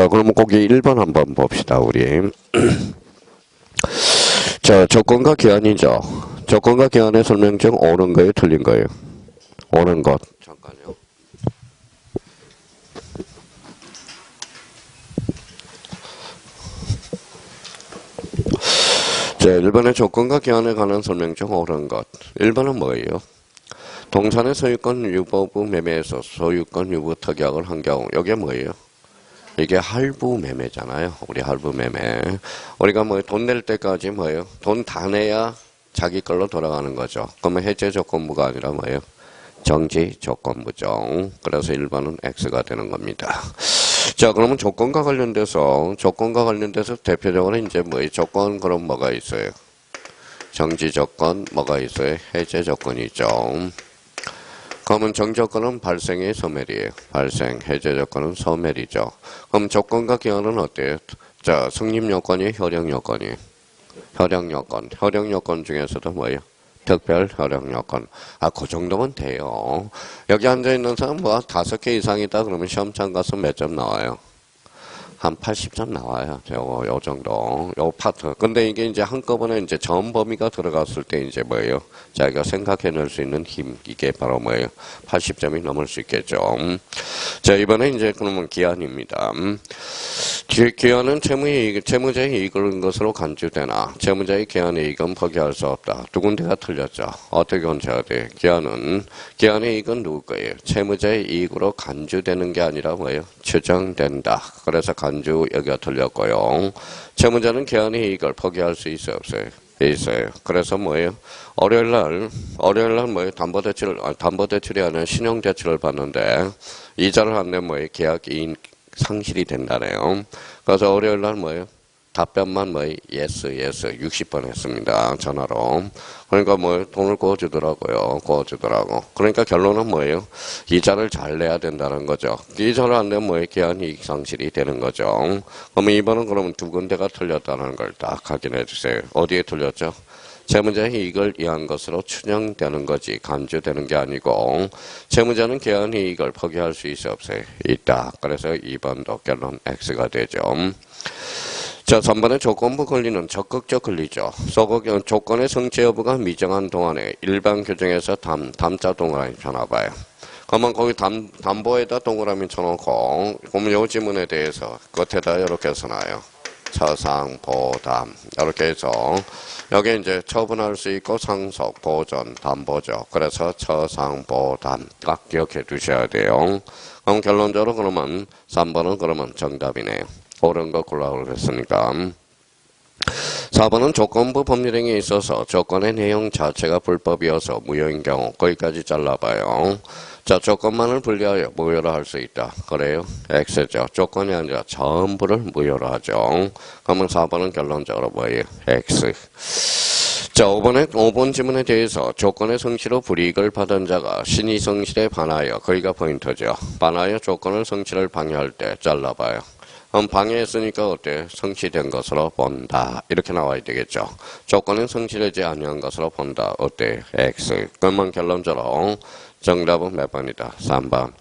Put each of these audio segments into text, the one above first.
자, 그러면 거기 1번 한번 봅시다, 우리. 자, 조건과 기한이죠. 조건과 기한의 설명중 옳은 거예요, 틀린 거예요? 옳은 것. 잠깐요. 자, 1번의 조건과 기한에 관한 설명 중 옳은 것. 1번은 뭐예요? 동산의 소유권 유보부 매매에서 소유권 유보터 계약을 한 경우. 이게 뭐예요? 이게 할부 매매잖아요. 우리 할부 매매. 우리가 뭐 돈 낼 때까지 뭐예요? 돈 다 내야 자기 걸로 돌아가는 거죠. 그러면 해제 조건부가 아니라 뭐예요? 정지 조건부죠. 그래서 1번은 X가 되는 겁니다. 자, 그러면 조건과 관련돼서 대표적으로 이제 뭐 조건 그럼 뭐가 있어요? 정지 조건 뭐가 있어요? 해제 조건이죠. 그러면 정조건은 발생의 소멸이에요. 발생, 해제 조건은 소멸이죠. 그럼 조건과 기한은 어때요? 자, 성립 요건이 효력 요건이에요. 효력 요건. 효력 요건 중에서도 뭐예요? 특별 효력 요건. 그 정도면 돼요. 여기 앉아있는 사람 뭐 5개 이상이다 그러면 시험장 가서 몇 점 나와요? 한 80점 나와요. 요 정도. 요 파트. 근데 이게 이제 한꺼번에 이제 전 범위가 들어갔을 때 이제 뭐예요? 자기가 생각해낼 수 있는 힘. 이게 바로 뭐예요? 80점이 넘을 수 있겠죠. 자, 이번에 이제 그러면 기한입니다. 기한은 채무자의 이익을 것으로 간주되나 채무자의 기한의 이익은 포기할 수 없다. 두 군데가 틀렸죠. 어떻게 건져야 돼? 기한의 이익은 누구 거예요? 채무자의 이익으로 간주되는 게 아니라 뭐예요? 추정된다. 그래서 간주 여기가 틀렸고요. 채무자는 기한의 이익을 포기할 수 있어요, 없어요? 있어요. 그래서 뭐예요? 월요일날 뭐예요? 담보대출이 아니라 신용대출을 받는데 이자를 안 내면 뭐예요? 계약이익 상실이 된다네요. 그래서 월요일날 뭐예요? 답변만 뭐예요? yes 60번 했습니다. 전화로. 그러니까 뭐 돈을 구워주더라고요. 그러니까 결론은 뭐예요? 이자를 잘 내야 된다는 거죠. 이자를 안 내면 뭐예요? 기한 이익 상실이 되는 거죠. 그러면 이번은 그러면 두 군데가 틀렸다는 걸 딱 확인해 주세요. 어디에 틀렸죠? 채무자의 이익을 위한 것으로 추정되는 거지 간주되는 게 아니고 채무자는 기한 이익을 포기할 수 있어 없어요? 있다. 그래서 2번도 결론 X가 되죠. 자, 3번의 조건부 권리는 적극적 권리죠. 조건의 성취 여부가 미정한 동안에 일반 규정에서 담자 동그라미 쳐놔봐요. 그러면 거기 담보에다 동그라미 쳐놓고 그러면 요 지문에 대해서 끝에다 이렇게 써놔요. 처상보담 이렇게 해서 여기 이제 처분할 수 있고 상속, 보전, 담보죠. 그래서 처상보담 딱 기억해 두셔야 돼요. 그럼 결론적으로 그러면 3번은 그러면 정답이네요. 옳은 거 골라오라 그랬으니까. 4번은 조건부 법률행위에 있어서 조건의 내용 자체가 불법이어서 무효인 경우 거기까지 잘라봐요. 자, 조건만을 분리하여 무효로 할 수 있다. 그래요? X죠. 조건이 아니라 전부를 무효로 하죠. 그러면 4번은 결론적으로 뭐예요? X. 자, 5번 지문에 대해서 조건의 성취로 불이익을 받은 자가 신의 성실에 반하여 거기가 포인트죠. 반하여 조건의 성취를 방해할 때 잘라봐요. 그럼 방해했으니까 어때? 성취된 것으로 본다. 이렇게 나와야 되겠죠. 조건은 성취되지 아니한 것으로 본다. 어때? X. 그러면 결론적으로 정답은 몇 번이다? 3번.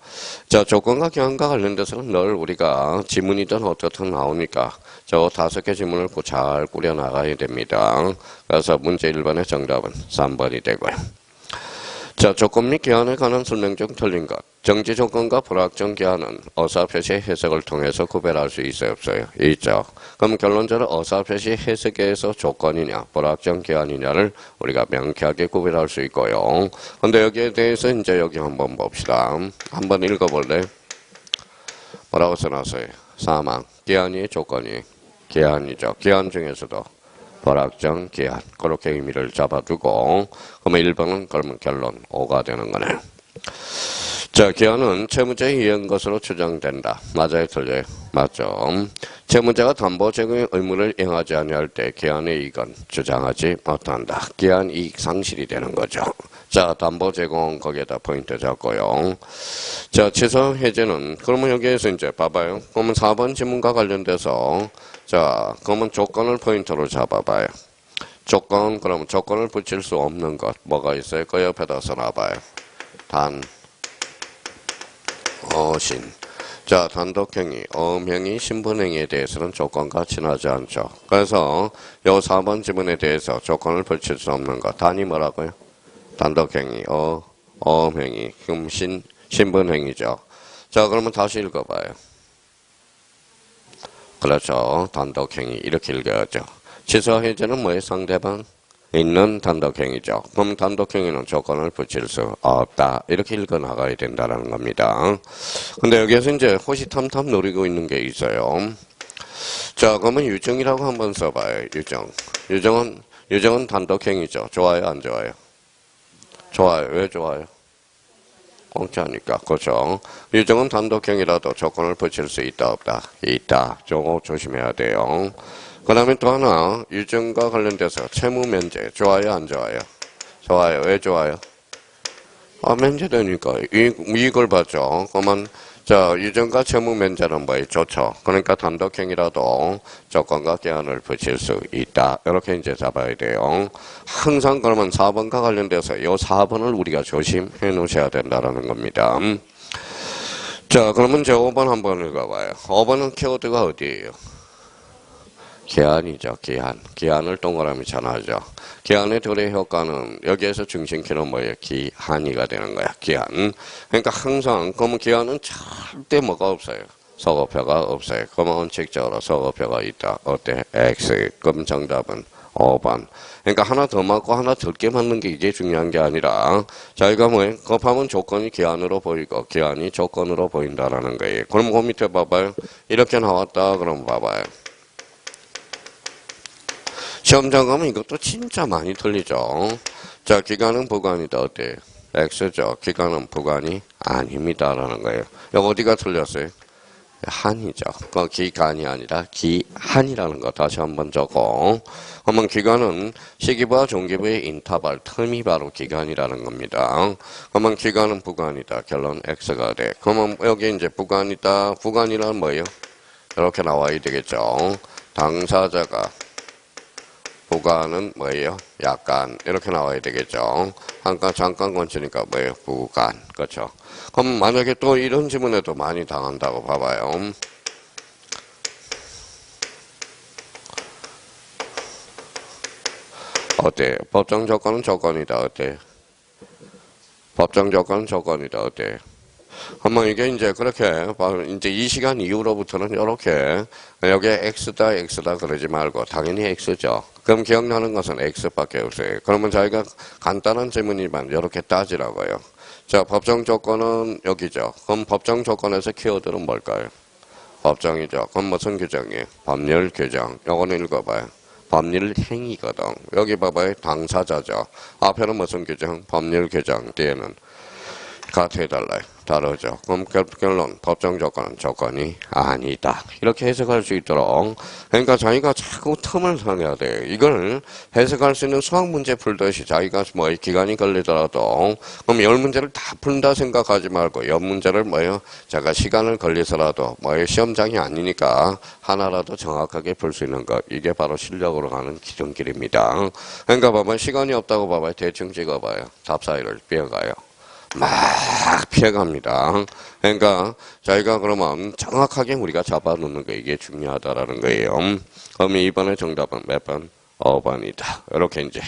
자, 조건과 기한과 관련돼서는 늘 우리가 지문이든 어떻든 나오니까 저 5개 지문을 잘 꾸려나가야 됩니다. 그래서 문제 1번의 정답은 3번이 되고요. 자, 조건 및 기한에 관한 설명 중 틀린 것. 정지 조건과 불확정 기한은 어사표시의 해석을 통해서 구별할 수 있어요, 없어요? 있죠. 그럼 결론적으로 어사표시 해석에서 조건이냐, 불확정 기한이냐를 우리가 명쾌하게 구별할 수 있고요. 근데 여기에 대해서 이제 여기 한번 봅시다. 한번 읽어볼래? 뭐라고 써놨어요? 사망. 기한이 조건이 기한이죠. 기한 중에서도 불확정 기한. 그렇게 의미를 잡아두고 그러면 1번은 그러면 결론 5가 되는 거네. 자, 기한은 채무자에 의한 것으로 추정된다. 맞아요, 틀려요? 맞죠. 채무자가 담보 제공의 의무를 행하지 아니할 때 기한의 이익은 주장하지 못한다. 기한 이익 상실이 되는 거죠. 자, 담보 제공 거기에다 포인트 잡고요. 자, 취소 해제는 그러면 여기에서 이제 봐봐요. 그러면 4번 지문과 관련돼서 자, 그러면 조건을 포인트로 잡아봐요. 그러면 조건을 붙일 수 없는 것 뭐가 있어요? 그 옆에다 써놔봐요. 단, 어신. 자, 단독행위, 어음행위, 신분행위에 대해서는 조건과 친하지 않죠. 그래서 요 4번 지문에 대해서 조건을 붙일 수 없는 것. 단이 뭐라고요? 단독행위, 어음행위, 신분행위죠. 자, 그러면 다시 읽어봐요. 그렇죠. 단독행위. 이렇게 읽어야죠. 취소 해제는 뭐예요? 상대방? 있는 단독행위죠. 그럼 단독행위는 조건을 붙일 수 없다. 이렇게 읽어나가야 된다는 겁니다. 근데 여기에서 이제 호시탐탐 노리고 있는 게 있어요. 자, 그러면 유정이라고 한번 써봐요. 유정은 단독행위죠. 좋아요, 안 좋아요? 좋아요. 왜 좋아요? 공짜니까. 그렇죠. 유정은 단독행위라도 조건을 붙일 수 있다, 없다? 있다. 저거 조심해야 돼요. 그 다음에 또 하나, 유정과 관련돼서 채무면제. 좋아요, 안 좋아요? 좋아요. 왜 좋아요? 면제되니까 이익을 받죠. 그러면 자, 유정과 채무면제는 뭐예요? 좋죠. 그러니까 단독행위라도 조건과 기한을 붙일 수 있다. 이렇게 이제 잡아야 돼요. 항상 그러면 4번과 관련돼서 이 4번을 우리가 조심해 놓으셔야 된다는 겁니다. 자, 그러면 이제 5번 한번 읽어봐요. 5번은 키워드가 어디예요? 기한이죠. 기한을 동그라미 쳐놔죠. 기한의 둘의 효과는 여기에서 중심키는 뭐예요? 기한이가 되는 거야. 기한. 그러니까 항상 그러면 기한은 절대 뭐가 없어요. 서거표가 없어요. 그러면 원칙적으로 서거표가 있다. 어때? X. 그럼 정답은 5번. 그러니까 하나 더 맞고 하나 적게 맞는 게 이게 중요한 게 아니라 자기가 뭐예요? 급하면 조건이 기한으로 보이고 기한이 조건으로 보인다라는 거예요. 그럼 그 밑에 봐봐요. 이렇게 나왔다. 그럼 봐봐요. 시험장 가면 이것도 진짜 많이 틀리죠. 자, 기간은 부관이다. 어때요? X죠. 기간은 부관이 아닙니다라는 거예요. 여기 어디가 틀렸어요? 한이죠. 그 기간이 아니라 기한이라는 거 다시 한번 적고. 그러면 기간은 시기부와 종기부의 인터벌, 텀이 바로 기간이라는 겁니다. 그러면 기간은 부관이다. 결론 X가 돼. 그러면 여기 이제 부관이다. 부관이란 뭐예요? 이렇게 나와야 되겠죠. 당사자가 부관은 뭐예요? 약간 이렇게 나와야 되겠죠. 잠깐 건치니까 뭐예요? 부관. 그렇죠. 그럼 만약에 또 이런 지문에도 많이 당한다고 봐봐요. 어때요? 법정 조건은 조건이다. 어때요? 법정 조건은 조건이다. 어때요? 한번 이게 이제 그렇게 이제 이 시간 이후로부터는 이렇게 여기에 X다 그러지 말고 당연히 X죠. 그럼 기억나는 것은 X밖에 없어요. 그러면 저희가 간단한 질문이지만 이렇게 따지라고요. 자, 법정 조건은 여기죠. 그럼 법정 조건에서 키워드는 뭘까요? 법정이죠. 그럼 무슨 규정이에요? 법률 규정. 요거는 읽어봐요. 법률 행위거든. 여기 봐봐요. 당사자죠. 앞에는 무슨 규정? 법률 규정. 뒤에는 같이 해달라요. 다르죠. 그럼 결론 법정 조건은 조건이 아니다. 이렇게 해석할 수 있도록. 그러니까 자기가 자꾸 틈을 살려야 돼요. 이걸 해석할 수 있는 수학 문제 풀듯이 자기가 뭐 기간이 걸리더라도 그럼 10문제를 다 푼다 생각하지 말고 10문제를 뭐요? 제가 시간을 걸리서라도 뭐 시험장이 아니니까 하나라도 정확하게 풀 수 있는 것. 이게 바로 실력으로 가는 기준길입니다. 그러니까 봐봐요. 시간이 없다고 봐봐요. 대충 찍어봐요. 답 사이를 빼어가요. 막 피해갑니다. 그러니까 저희가 그러면 정확하게 우리가 잡아놓는 거 이게 중요하다라는 거예요. 그럼 이번에 정답은 몇 번? 5번이다. 이렇게 이제.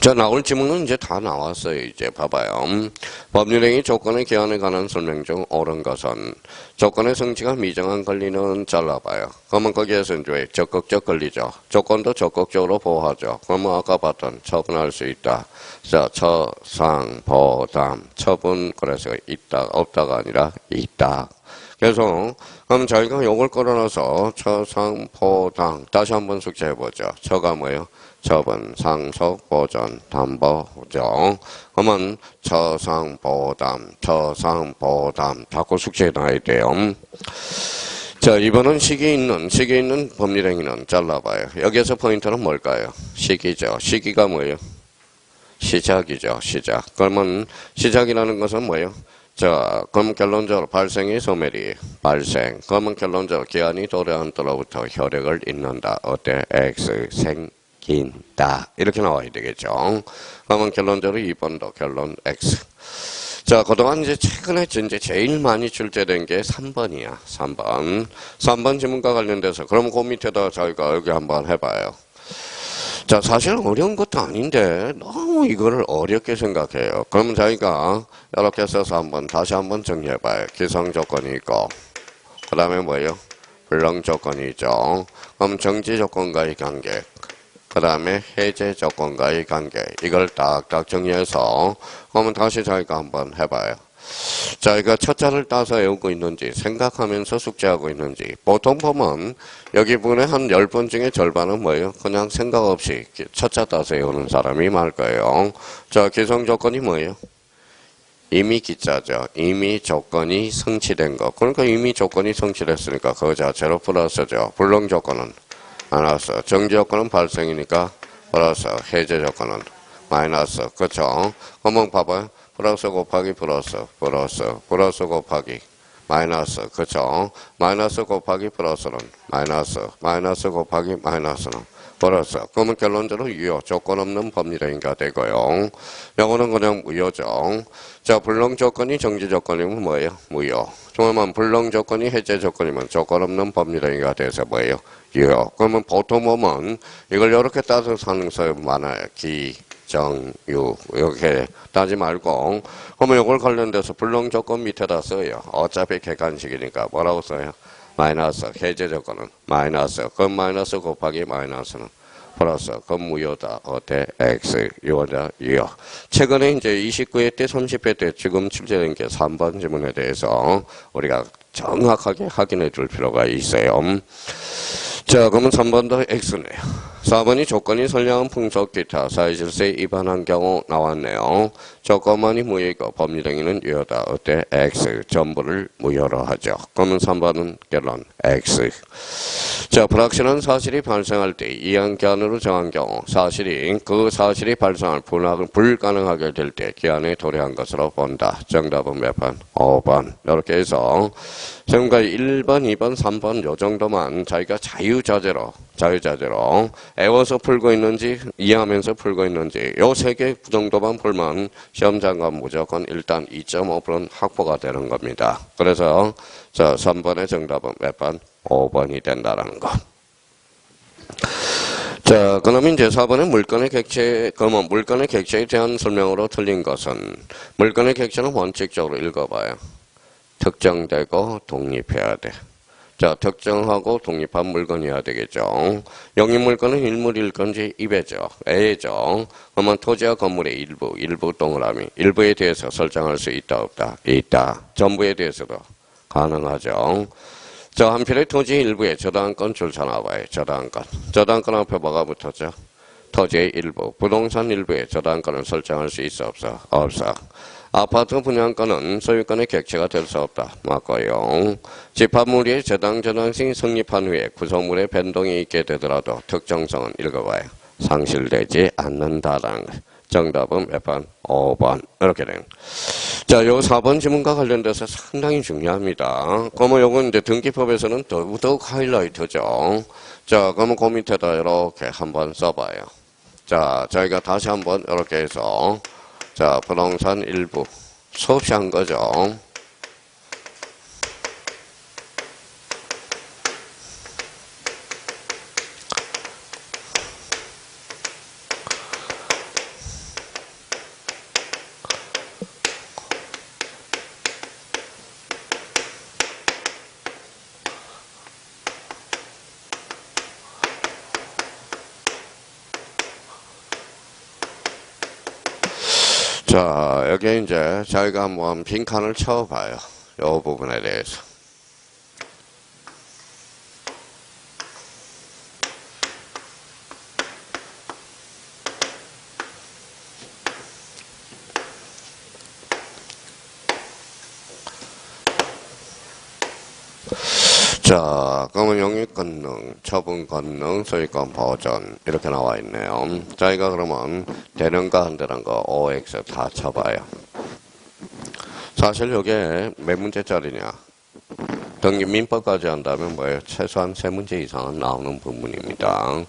자, 나올 지문은 이제 다 나왔어요. 이제 봐봐요. 법률행위 조건의 기한에 관한 설명 중 옳은 것은 조건의 성취가 미정한 권리는 잘라봐요. 그러면 거기에서 이제 적극적 권리죠. 조건도 적극적으로 보호하죠. 그러면 아까 봤던 처분할 수 있다. 자, 처상보담 처분 그래서 있다 없다가 아니라 있다. 그래서 그럼 저희가 요걸 끌어놔서 처상보당 다시 한번 숙제해보죠. 처가 뭐예요? 처분, 상속, 보전, 담보죠. 그러면 처상보담 자꾸 숙제해놔야 돼요. 자, 이번은 시기 있는 법률행위는 잘라봐요. 여기에서 포인트는 뭘까요? 시기죠. 시기가 뭐예요? 시작이죠. 시작. 그러면 시작이라는 것은 뭐예요? 자, 그럼 결론적으로 발생의 소멸이 발생. 그러면 결론적으로 기한이 도래한 때로부터 효력을 잇는다. 어때? X 생긴다. 이렇게 나와야 되겠죠. 그러면 결론적으로 2번도 결론 X. 자, 그동안 이제 최근에 이제 제일 많이 출제된 게 3번이야. 3번. 3번 지문과 관련돼서. 그럼 그 밑에다 저희가 여기 한번 해봐요. 자, 사실 어려운 것도 아닌데 너무 이거를 어렵게 생각해요. 그러면 저희가 이렇게 써서 다시 한번 정리해봐요. 기성 조건이 있고, 그 다음에 뭐예요? 불능 조건이 있죠. 그럼 정지 조건과의 관계, 그 다음에 해제 조건과의 관계, 이걸 딱딱 정리해서 그러면 다시 저희가 한번 해봐요. 자, 이거 첫 자를 따서 외우고 있는지 생각하면서 숙제하고 있는지. 보통 보면 여기 부분에 한 10번 중에 절반은 뭐예요? 그냥 생각 없이 첫 자 따서 외우는 사람이 많을 거예요. 자, 기성 조건이 뭐예요? 이미 기자죠. 이미 조건이 성취된 거. 그러니까 이미 조건이 성취됐으니까 그거 자체로 플러스죠. 불능 조건은 마이너스. 정지 조건은 발생이니까 플러스. 해제 조건은 마이너스. 그쵸? 한번 봐봐요. 플러스 곱하기 플러스 곱하기 마이너스. 그쵸? 마이너스 곱하기 플러스는 마이너스 곱하기 마이너스는 플러스. 그러면 결론적으로 유효, 조건 없는 법리행위가 되고요. 영어는 그냥 무효죠. 자, 불능 조건이 정지 조건이면 뭐예요? 무효. 정말 불능 조건이 해제 조건이면 조건 없는 법리행위가 돼서 뭐예요? 유효. 그러면 보통 보면 이걸 이렇게 따서 사는 사람 많아요. 정유 이렇게 따지 말고 그러면 이걸 관련돼서 불능 조건 밑에다 써요. 어차피 객관식이니까 뭐라고 써요? 마이너스. 해제 조건은 마이너스. 그럼 마이너스 곱하기 마이너스는 플러스. 그럼 무효다. 어때? X. 유효다. 유효. 최근에 이제 29회 때 30회 때 지금 출제된 게 3번 지문에 대해서 우리가 정확하게 확인해 줄 필요가 있어요. 자, 그러면 3번도 X네요. 4번이 조건이 선량한 풍속 기타 사회질서에 위반한 경우 나왔네요. 조건만이 무효이고 법리행위는 유효다. 어때? X. 전부를 무효로 하죠. 그러면 3번은 결론 X. 자, 불확실한 사실이 발생할 때 이항기한으로 정한 경우 그 사실이 발생할 불가능하게 될 때 기한에 도래한 것으로 본다. 정답은 몇 번? 5번. 이렇게 해서 지금까지 1번, 2번, 3번 요 정도만 자기가 자유자재로 애워서 풀고 있는지 이해하면서 풀고 있는지 요 세 개 정도만 풀면 시험장관 무조건 일단 2.5%는 확보가 되는 겁니다. 그래서 자 3번의 정답은 몇 번? 5번이 된다라는 거. 자, 그러면 이제 4번의 물건의 객체, 그러면 물건의 객체에 대한 설명으로 틀린 것은 물건의 객체는 원칙적으로 읽어봐요. 특정되고 독립해야 돼. 자, 특정하고 독립한 물건이어야 되겠죠. 영입 물건은 일물일 건지 입에죠. A죠. 그러면 토지와 건물의 일부 동그라미. 일부에 대해서 설정할 수 있다, 없다? 있다. 전부에 대해서도 가능하죠. 자, 한편의 토지 일부에 저당권 줄쳐 나와요. 저당권 앞에 뭐가 붙었죠? 토지의 일부. 부동산 일부에 저당권을 설정할 수 있어, 없어? 없어. 아파트 분양권은 소유권의 객체가 될 수 없다. 맞고요. 집합물의 저당시 성립한 후에 구성물의 변동이 있게 되더라도 특정성은 읽어봐요. 상실되지 않는다라는 거. 정답은 몇 번? 5번. 이렇게 되는. 자, 요 4번 지문과 관련돼서 상당히 중요합니다. 그러면 요건 이제 등기법에서는 더욱 하이라이트죠. 자, 그러면 그 밑에다 이렇게 한번 써봐요. 자, 저희가 다시 한번 이렇게 해서 자, 부동산 일부 수없이 한 거죠. 자, 여기 이제 저희가 한번 빈칸을 채워봐요. 이 부분에 대해서. 자, 그러면 영입권능, 처분권능, 소유권 보전 이렇게 나와 있네요. 저희가 그러면 되는가 안 되는 거 OX 다 쳐봐요. 사실 이게 몇 문제짜리냐? 등기 민법까지 한다면 뭐예요? 최소한 3문제 이상은 나오는 부분입니다.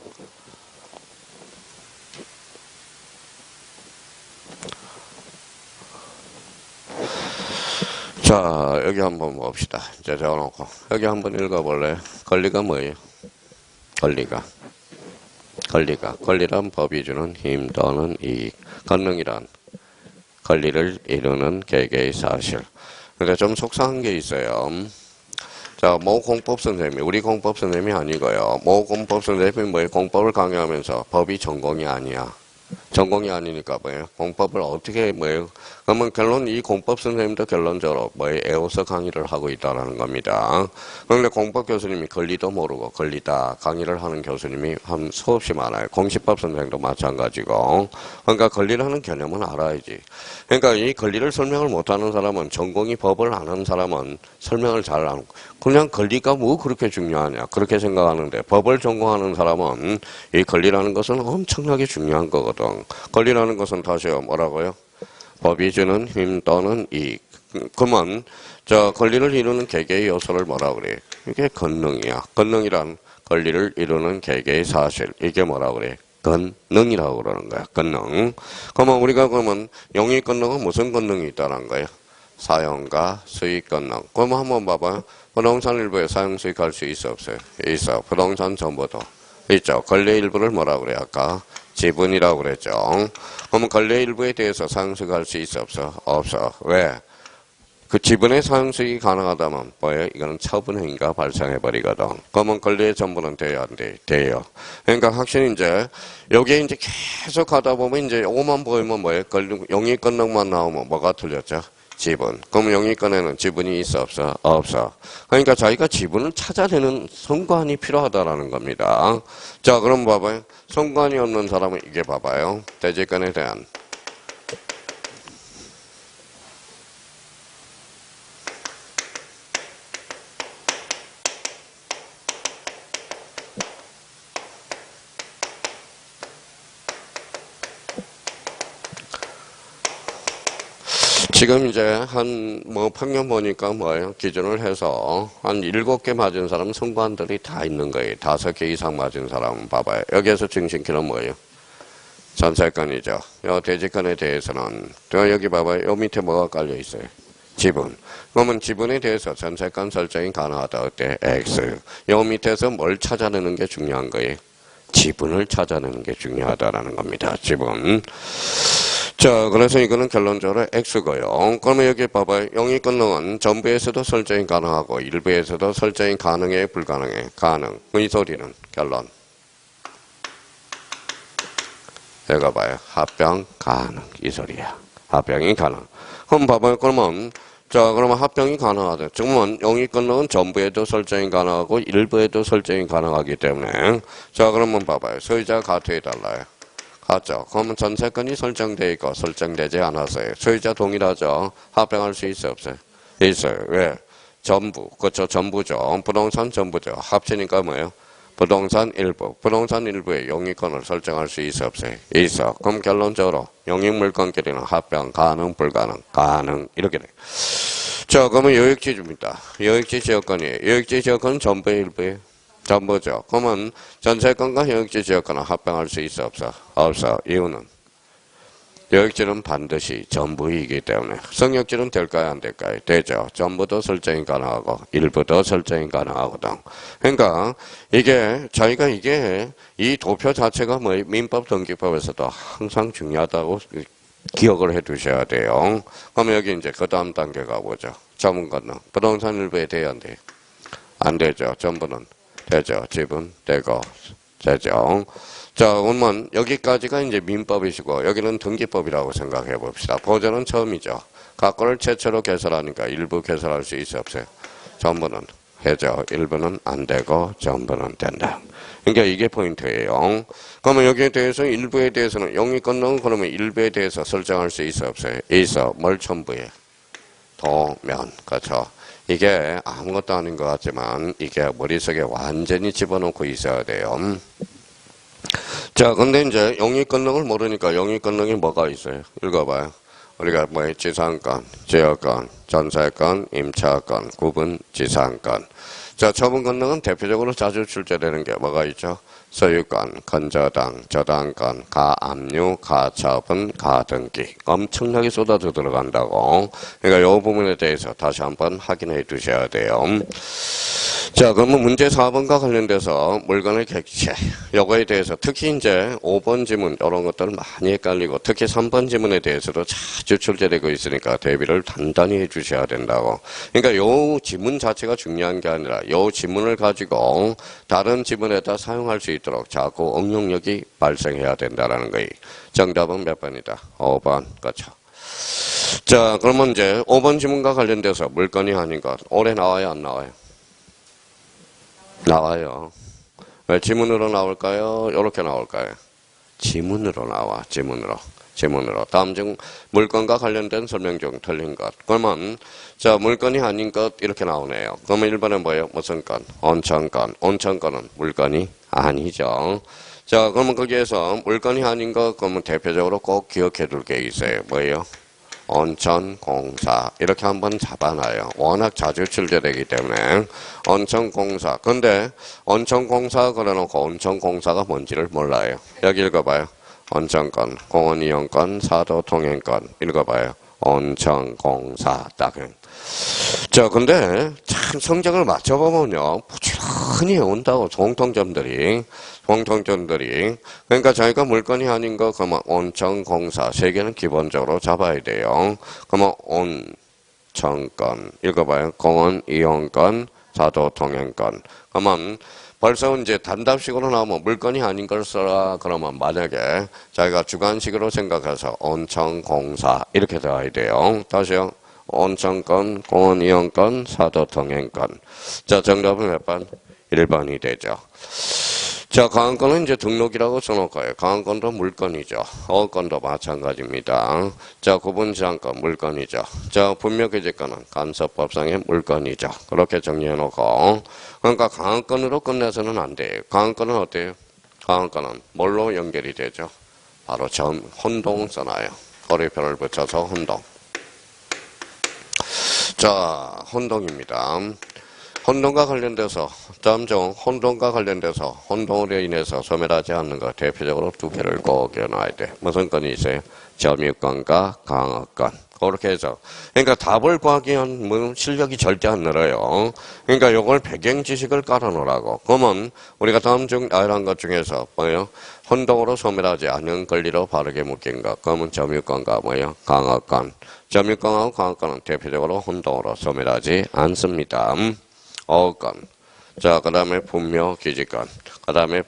자, 여기 한번 봅시다. 이제 적어놓고. 여기 한번 읽어볼래요? 권리가 뭐예요? 권리란 법이 주는 힘 또는 이익. 권능이란 권리를 이루는 개개의 사실. 근데 좀 속상한 게 있어요. 자, 모 공법 선생님이, 우리 공법 선생님이 아니고요. 모 공법 선생님이 뭐예요? 공법을 강요하면서 법이 전공이 아니야. 전공이 아니니까 뭐예요? 공법을 어떻게 뭐예요? 그러면 결론 이 공법 선생님도 결론적으로 뭐예요? 애워서 강의를 하고 있다라는 겁니다. 그런데 공법 교수님이 권리도 모르고 권리다 강의를 하는 교수님이 한 수없이 많아요. 공시법 선생도 마찬가지고. 그러니까 권리라는 개념은 알아야지. 그러니까 이 권리를 설명을 못하는 사람은 전공이 법을 아는 사람은 설명을 잘 안 하고 그냥 권리가 뭐 그렇게 중요하냐 그렇게 생각하는데 법을 전공하는 사람은 이 권리라는 것은 엄청나게 중요한 거거든. 권리라는 것은 다시요 뭐라고요? 법이 주는 힘 또는 이익. 그러면 저 권리를 이루는 개개의 요소를 뭐라 그래? 이게 권능이야. 권능이란 권리를 이루는 개개의 사실. 이게 뭐라 그래? 권능이라고 그러는 거야. 권능. 그러면 우리가 그러면 영의 권능은 무슨 권능이 있다는 거예요? 사용과 수익 권능. 그러면 한번 봐봐요. 부동산 일부에 사용 수익할 수 있어 없어요? 있어. 부동산 전부도 있죠. 권리 일부를 뭐라 그래 아까? 지분이라고 그랬죠. 그러면 권리 일부에 대해서 사용 수익할 수 있어 없어? 없어. 왜? 그 지분의 사용 수익이 가능하다면 뭐예요? 이거는 처분 행위가 발생해 버리거든. 그러면 권리의 전부는 돼야 안 돼? 돼요. 그러니까 확실히 이제 여기에 이제 계속 하다 보면 이제 요것만 보이면 뭐예요? 영의 권능만 나오면 뭐가 틀렸죠? 지분. 그럼 영의권에는 지분이 있어 없어? 없어. 그러니까 자기가 지분을 찾아내는 선관이 필요하다라는 겁니다. 자, 그럼 봐봐요. 선관이 없는 사람은 이게 봐봐요. 대지권에 대한 지금 이제 한 뭐 평균 보니까 뭐예요? 기준을 해서 한 7개 맞은 사람 선관들이 다 있는 거예요. 5개 이상 맞은 사람은 봐봐요. 여기에서 증신키는 뭐예요? 전세권이죠. 요 대지권에 대해서는 또 여기 봐봐요. 요 밑에 뭐가 깔려 있어요? 지분. 그러면 지분에 대해서 전세권 설정이 가능하다. 어때? X. 요 밑에서 뭘 찾아내는 게 중요한 거예요? 지분을 찾아내는 게 중요하다라는 겁니다. 지분. 자, 그래서 이거는 결론적으로 X고요. 그러면 여기 봐봐요. 영의권능은 전부에서도 설정이 가능하고 일부에서도 설정이 가능해 불가능해? 가능. 이 소리는 결론. 여기 봐요. 합병 가능. 이 소리야. 합병이 가능. 그럼 봐봐요. 그러면 자, 그러면 합병이 가능하다. 지금은 영의권능은 전부에도 설정이 가능하고 일부에도 설정이 가능하기 때문에 자, 그러면 봐봐요. 소유자가 같아야 달라요. 같죠. 그러면 전세권이 설정되어 있고 설정되지 않았어요. 소유자 동일하죠. 합병할 수 있어 없어요? 있어요. 왜? 전부. 그렇죠. 전부죠. 부동산 전부죠. 합치니까 뭐예요? 부동산 일부. 부동산 일부에 영의권을 설정할 수 있어 없어요? 있어. 그럼 결론적으로 영익물권끼리는 합병 가능 불가능? 가능. 이렇게 돼요. 자, 그러면 요역지주입니다. 요역지 지역권이에요. 요역지 지역권은 전부의 일부예요. 전부죠. 그러면 전세권과 영역지 지역권은 합병할 수 있어 없어? 없어. 이유는 영역지는 반드시 전부이기 때문에. 성역지는 될까요 안 될까요? 되죠. 전부도 설정이 가능하고 일부도 설정이 가능하거든. 그러니까 이게 자기가 이게 이 도표 자체가 뭐 민법 등기법에서도 항상 중요하다고 기억을 해 두셔야 돼요. 그러면 여기 이제 그 다음 단계가 뭐죠? 자문권능. 부동산 일부에 돼야 안 돼요? 안 되죠. 전부는 되죠. 지분 되고 되죠. 자, 그러면 여기까지가 이제 민법이시고 여기는 등기법이라고 생각해 봅시다. 보전은 처음이죠. 각권을 최초로 개설하니까 일부 개설할 수 있어 없어요? 전부는 되죠. 일부는 안 되고 전부는 된다. 그러니까 이게 포인트예요. 그러면 여기에 대해서 일부에 대해서는 영의권능은 그러면 일부에 대해서 설정할 수 있어 없어요? 있어. 뭘 첨부해? 도면. 그렇죠. 이게 아무것도 아닌 것 같지만 이게 머릿속에 완전히 집어넣고 있어야 돼요. 자, 근데 이제 영의권능을 모르니까 영의권능이 뭐가 있어요? 읽어봐요. 우리가 뭐 지상권, 지역권, 전세권, 임차권, 구분 지상권. 자, 처분 권능은 대표적으로 자주 출제되는 게 뭐가 있죠? 소유권, 건저당, 저당권, 가압류, 가처분, 가등기. 엄청나게 쏟아져 들어간다고. 그러니까 이 부분에 대해서 다시 한번 확인해 두셔야 돼요. 자, 그러면 문제 4번과 관련돼서 물건의 객체. 요거에 대해서 특히 이제 5번 지문, 이런 것들 많이 헷갈리고, 특히 3번 지문에 대해서도 자주 출제되고 있으니까 대비를 단단히 해 주셔야 된다고. 그러니까 요 지문 자체가 중요한 게 아니라 요 지문을 가지고 다른 지문에다 사용할 수 있도록 자꾸 응용력이 발생해야 된다라는 거예요. 정답은 몇 번이다? 5번. 그렇죠. 자, 그러면 이제 5번 지문과 관련돼서 물건이 아닌 것. 올해 나와요, 안 나와요? 나와요. 왜 지문으로 나올까요? 이렇게 나올까요? 지문으로 나와. 지문으로. 다음 중 물건과 관련된 설명 중 틀린 것. 그러면 자, 물건이 아닌 것 이렇게 나오네요. 그러면 1번은 뭐예요? 무슨 건? 온천건. 온천건은 물건이 아니죠. 자, 그러면 거기에서 물건이 아닌 것 그러면 대표적으로 꼭 기억해 둘 게 있어요. 뭐예요? 온천공사 이렇게 한번 잡아놔요. 워낙 자주 출제되기 때문에 온천공사. 근데 온천공사 걸어놓고 온천공사가 뭔지를 몰라요. 여기 읽어봐요. 온천권, 공원이용권, 사도통행권 읽어봐요. 온천공사 딱은. 자, 근데 참 성적을 맞춰보면요. 부지런히 온다고 공통점들이. 그러니까 자기가 물건이 아닌 거 그러면 온천공사 세 개는 기본적으로 잡아야 돼요. 그러면 온천권 읽어봐요. 공원이용권, 사도통행권. 그러면 벌써 이제 단답식으로 나오면 물건이 아닌 걸 써라 그러면 만약에 자기가 주관식으로 생각해서 온천공사 이렇게 들어가야 돼요. 다시요. 온천권, 공원이용권, 사도통행권. 자, 정답은 몇 번? 1번이 되죠. 자, 강원권은 이제 등록이라고 써놓을까요? 강원권도 물건이죠. 어권도 마찬가지입니다. 자, 구분지상권 물건이죠. 자, 분묘기재권은 간섭법상의 물건이죠. 그렇게 정리해놓고 그러니까 강원권으로 끝내서는 안 돼요. 강원권은 어때요? 강원권은 뭘로 연결이 되죠? 바로 혼동 써놔요. 거리표를 붙여서 혼동. 자, 혼동입니다. 혼동과 관련돼서 다음 중 혼동과 관련돼서 혼동으로 인해서 소멸하지 않는 것 대표적으로 두 개를 꼭 외워놔야 돼. 무슨 건이 있어요? 점유권과 강화권. 그렇게 해서 그러니까 답을 구하기 위한 실력이 절대 안 늘어요. 그러니까 요걸 배경 지식을 깔아놓으라고. 그러면 우리가 다음 중 이런 것 중에서 뭐예요? 혼동으로 소멸하지 않는 권리로 바르게 묶인 것. 그러면 점유권과 뭐예요? 강화권. 점유권하고 강화권은 대표적으로 혼동으로 소멸하지 않습니다. 어권. 자, 그 다음에 분묘기지권. 그 다음에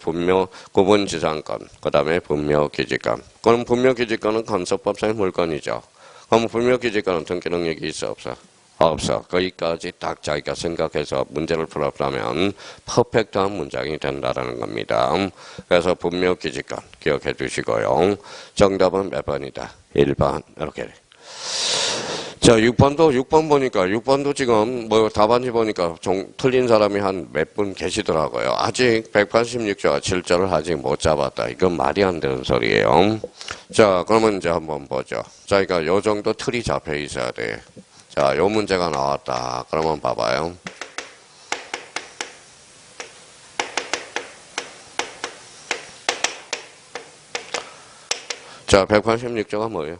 구분지상권. 그 다음에 분묘기지권. 그럼 분묘기지권은 간섭법상의 물건이죠. 그럼 분묘기지권은 등기 능력이 있어 없어? 없어. 거기까지 딱 자기가 생각해서 문제를 풀었다면 퍼펙트한 문장이 된다는 겁니다. 그래서 분묘기지권 기억해 두시고요. 정답은 몇 번이다? 1번. 이렇게 돼. 자, 6번 보니까, 6번도 지금 뭐 답안지 보니까 틀린 사람이 한 몇 분 계시더라고요. 아직 186조와 7조를 아직 못 잡았다. 이건 말이 안 되는 소리예요. 자, 그러면 이제 한번 보죠. 자, 그러니까 요 정도 틀이 잡혀 있어야 돼. 자, 요 문제가 나왔다. 그러면 봐봐요. 자, 186조가 뭐예요?